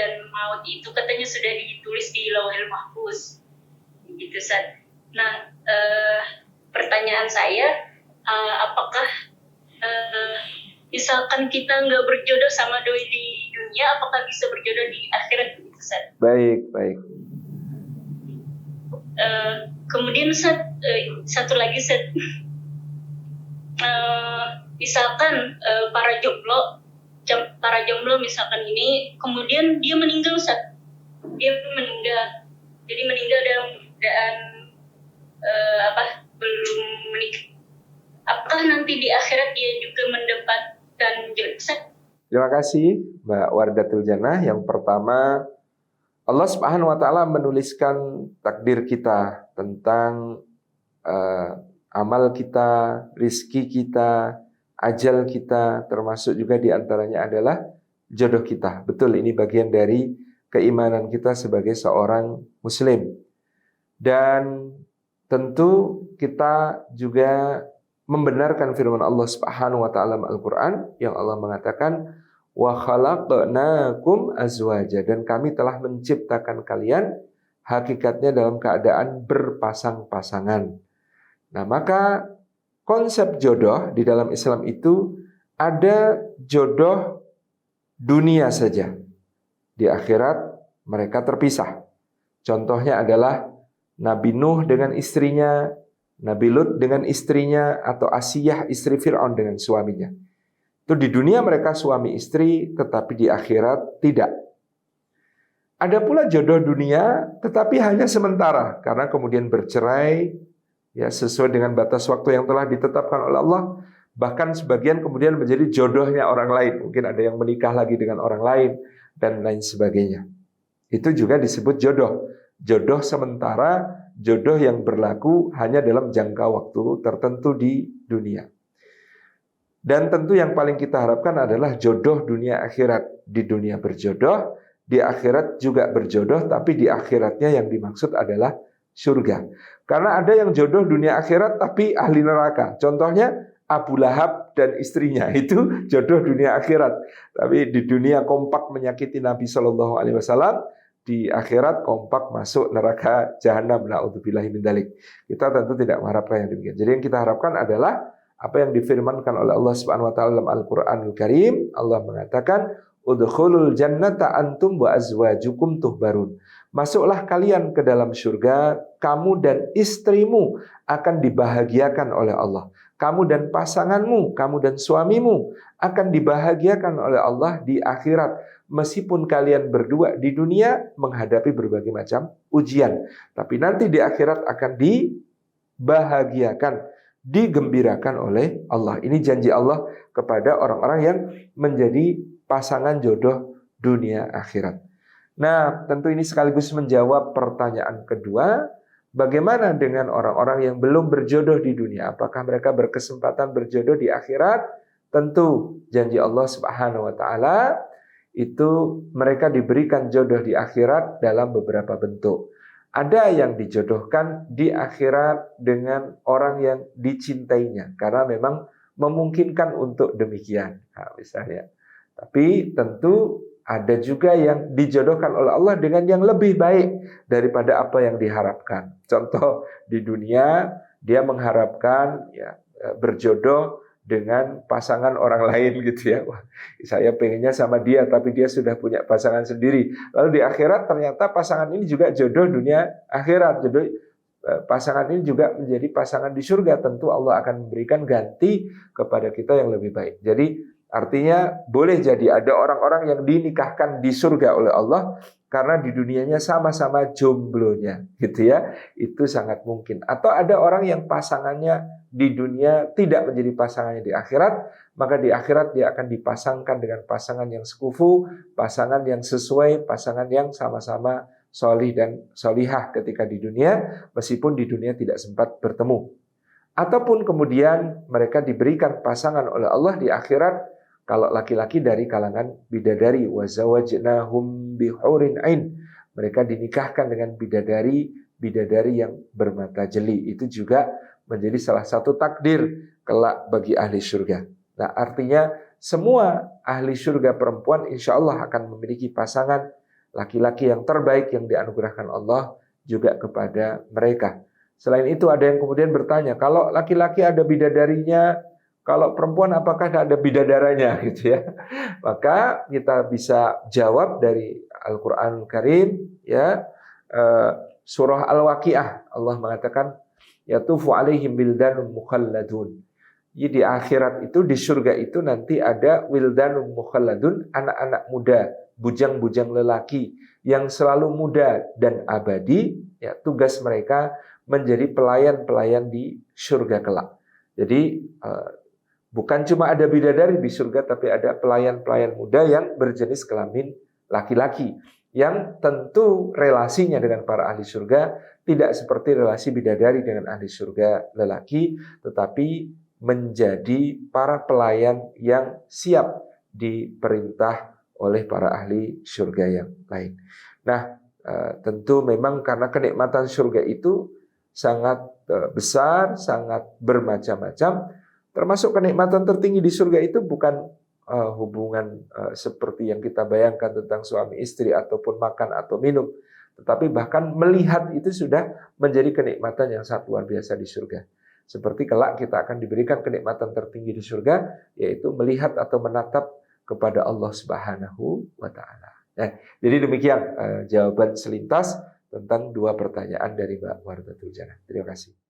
dan maut itu katanya sudah ditulis di Lauhul Mahfuz gitu Ustaz. Nah, pertanyaan saya, apakah misalkan kita nggak berjodoh sama doi di dunia, apakah bisa berjodoh di akhirat gitu Ustaz? Baik. Kemudian Ustaz, satu lagi Ustaz, misalkan para jomblo misalkan ini kemudian dia meninggal Ustaz, jadi meninggal dalam keadaan belum menikah, apakah nanti di akhirat dia juga mendapatkan jodoh Ustaz? Terima kasih Mbak Wardatul Jannah. Yang pertama, Allah Subhanahu wa taala menuliskan takdir kita tentang amal kita, rizki kita, ajal kita, termasuk juga diantaranya adalah jodoh kita. Betul, ini bagian dari keimanan kita sebagai seorang muslim. Dan tentu kita juga membenarkan firman Allah Subhanahu wa taala dalam Al-Qur'an yang Allah mengatakan wa khalaqnakum azwaja, dan kami telah menciptakan kalian hakikatnya dalam keadaan berpasang-pasangan. Nah, maka konsep jodoh di dalam Islam itu ada jodoh dunia saja. Di akhirat mereka terpisah. Contohnya adalah Nabi Nuh dengan istrinya, Nabi Lut dengan istrinya, atau Asiyah istri Fir'aun dengan suaminya. Itu di dunia mereka suami istri, tetapi di akhirat tidak. Ada pula jodoh dunia, tetapi hanya sementara, karena kemudian bercerai, ya sesuai dengan batas waktu yang telah ditetapkan oleh Allah. Bahkan sebagian kemudian menjadi jodohnya orang lain. Mungkin ada yang menikah lagi dengan orang lain, dan lain sebagainya. Itu juga disebut jodoh. Jodoh sementara, jodoh yang berlaku hanya dalam jangka waktu tertentu di dunia. Dan tentu yang paling kita harapkan adalah jodoh dunia akhirat. Di dunia berjodoh, di akhirat juga berjodoh, tapi di akhiratnya yang dimaksud adalah surga. Karena ada yang jodoh dunia akhirat tapi ahli neraka. Contohnya Abu Lahab dan istrinya, itu jodoh dunia akhirat. Tapi di dunia kompak menyakiti Nabi SAW, di akhirat kompak masuk neraka jahanam. Na'udzubillahi min dzalik. Kita tentu tidak mengharapkan yang demikian. Jadi yang kita harapkan adalah apa yang difirmankan oleh Allah Subhanahu wa taala dalam Al-Qur'anul Karim. Allah mengatakan, "Udkhulul jannata antum wa azwajukum tuhbarun." Masuklah kalian ke dalam surga, kamu dan istrimu akan dibahagiakan oleh Allah. Kamu dan pasanganmu, kamu dan suamimu akan dibahagiakan oleh Allah di akhirat. Meskipun kalian berdua di dunia menghadapi berbagai macam ujian, tapi nanti di akhirat akan dibahagiakan, digembirakan oleh Allah. Ini janji Allah kepada orang-orang yang menjadi pasangan jodoh dunia akhirat. Nah, tentu ini sekaligus menjawab pertanyaan kedua, bagaimana dengan orang-orang yang belum berjodoh di dunia? Apakah mereka berkesempatan berjodoh di akhirat? Tentu janji Allah Subhanahu wa taala itu mereka diberikan jodoh di akhirat dalam beberapa bentuk. Ada yang dijodohkan di akhirat dengan orang yang dicintainya, karena memang memungkinkan untuk demikian. Nah, misalnya. Tapi tentu ada juga yang dijodohkan oleh Allah dengan yang lebih baik daripada apa yang diharapkan. Contoh, di dunia dia mengharapkan berjodoh dengan pasangan orang lain gitu ya. Wah, saya pengennya sama dia tapi dia sudah punya pasangan sendiri. Lalu di akhirat ternyata pasangan ini juga jodoh dunia akhirat. Jodoh pasangan ini juga menjadi pasangan di surga. Tentu Allah akan memberikan ganti kepada kita yang lebih baik. Jadi artinya boleh jadi ada orang-orang yang dinikahkan di surga oleh Allah karena di dunianya sama-sama jomblonya gitu ya. Itu sangat mungkin. Atau ada orang yang pasangannya di dunia tidak menjadi pasangannya di akhirat, maka di akhirat dia akan dipasangkan dengan pasangan yang sekufu, pasangan yang sesuai, pasangan yang sama-sama solih dan solihah ketika di dunia, meskipun di dunia tidak sempat bertemu. Ataupun kemudian mereka diberikan pasangan oleh Allah di akhirat, kalau laki-laki dari kalangan bidadari, wa zawajnahum bihurin ain, mereka dinikahkan dengan bidadari yang bermata jeli. Itu juga menjadi salah satu takdir kelak bagi ahli surga. Nah, artinya semua ahli surga perempuan insya Allah akan memiliki pasangan laki-laki yang terbaik yang dianugerahkan Allah juga kepada mereka. Selain itu ada yang kemudian bertanya, kalau laki-laki ada bidadarinya, kalau perempuan apakah ada bidadaranya gitu ya. Maka kita bisa jawab dari Al-Qur'an Karim ya, surah Al-Waqiah Allah mengatakan yatufu alaihim wildanun mukhalladun. Jadi di akhirat itu, di surga itu nanti ada wildanun mukhalladun, anak-anak muda, bujang-bujang lelaki yang selalu muda dan abadi. Ya, tugas mereka menjadi pelayan-pelayan di surga kelak. Jadi bukan cuma ada bidadari di surga, tapi ada pelayan-pelayan muda yang berjenis kelamin laki-laki, yang tentu relasinya dengan para ahli surga tidak seperti relasi bidadari dengan ahli surga lelaki, tetapi menjadi para pelayan yang siap diperintah oleh para ahli surga yang lain. Nah, tentu memang karena kenikmatan surga itu sangat besar, sangat bermacam-macam, termasuk kenikmatan tertinggi di surga itu bukan hubungan seperti yang kita bayangkan tentang suami istri ataupun makan atau minum, tetapi bahkan melihat itu sudah menjadi kenikmatan yang sangat luar biasa di surga. Seperti kelak kita akan diberikan kenikmatan tertinggi di surga, yaitu melihat atau menatap kepada Allah Subhanahu wa Ta'ala. Nah, jadi demikian jawaban selintas tentang dua pertanyaan dari Mbak Wardatul Jannah. Terima kasih.